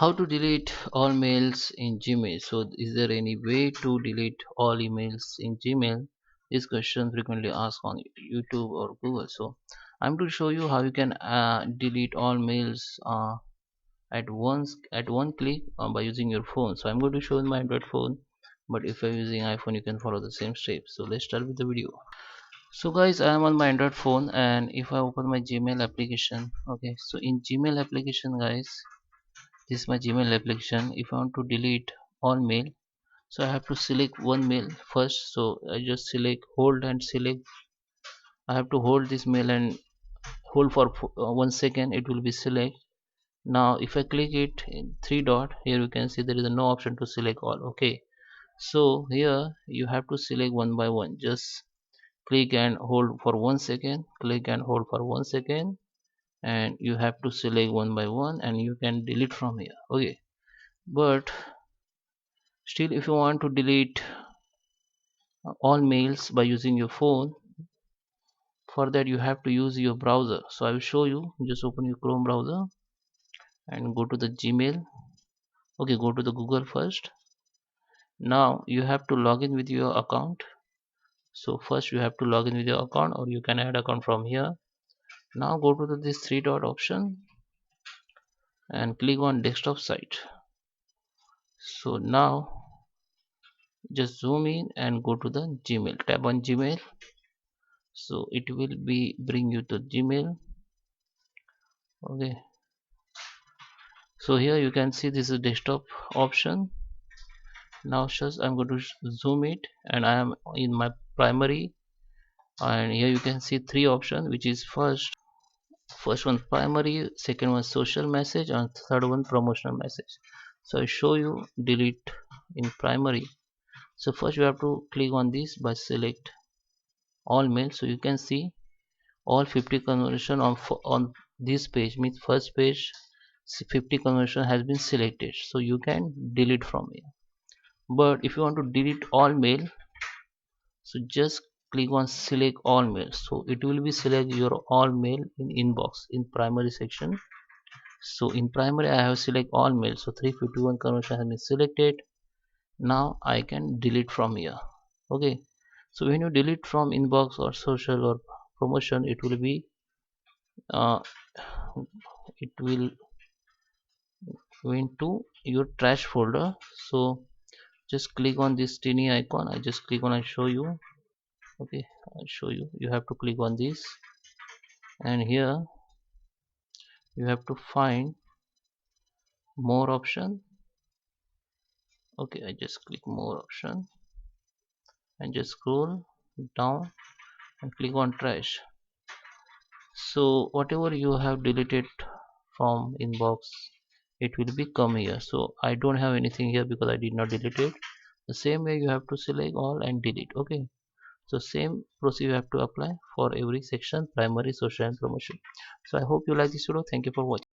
How to delete all mails in Gmail? So is there any way to delete all emails in Gmail? This question frequently asked on YouTube or Google. So I'm to show you how you can delete all mails at one click by using your phone. So I'm going to show in my Android phone, but if you're using iPhone you can follow the same steps. So let's start with the video. So guys, I am on my Android phone, and if I open my Gmail application, okay, so in Gmail application guys, this is my Gmail application. If I want to delete all mail, so I have to select one mail first. So I just select, hold and select. I have to hold this mail and hold for 1 second, it will be select. Now if I click it in three dot, here you can see there is no option to select all. Okay, so here you have to select one by one. Just click and hold for 1 second, click and hold for 1 second, and you have to select one by one and you can delete from here. Okay, but still if you want to delete all mails by using your phone, for that you have to use your browser. So I will show you. Just open your Chrome browser and go to the Gmail. Okay, go to the Google first. Now you have to log in with your account. So first you have to log in with your account, or you can add account from here. Now go to this three dot option and click on desktop site. So now just zoom in and go to the Gmail, tap on Gmail. So it will be bring you to Gmail. Okay, so here you can see this is desktop option. Now just I'm going to zoom it, and I am in my primary, and here you can see three options, which is first one primary, second one social message, and third one promotional message. So I show you delete in primary. So first you have to click on this by select all mail. So you can see all 50 conversion on this page, means first page 50 conversion has been selected, so you can delete from here. But if you want to delete all mail, so just click on select all mail. So it will be select your all mail in inbox in primary section. So in primary I have select all mail, so 351 conversion has been selected. Now I can delete from here. Okay, so when you delete from inbox or social or promotion, it will be uh, it will go into your trash folder. So just click on this tiny icon. I just click on and show you. Okay, I'll show you. You have to click on this, and here you have to find more option. Okay, I just click more option and just scroll down and click on trash. So whatever you have deleted from inbox, it will be come here. So I don't have anything here because I did not delete it. The same way you have to select all and delete. Okay, so same procedure you have to apply for every section, primary, social and promotion. So I hope you like this video. Thank you for watching.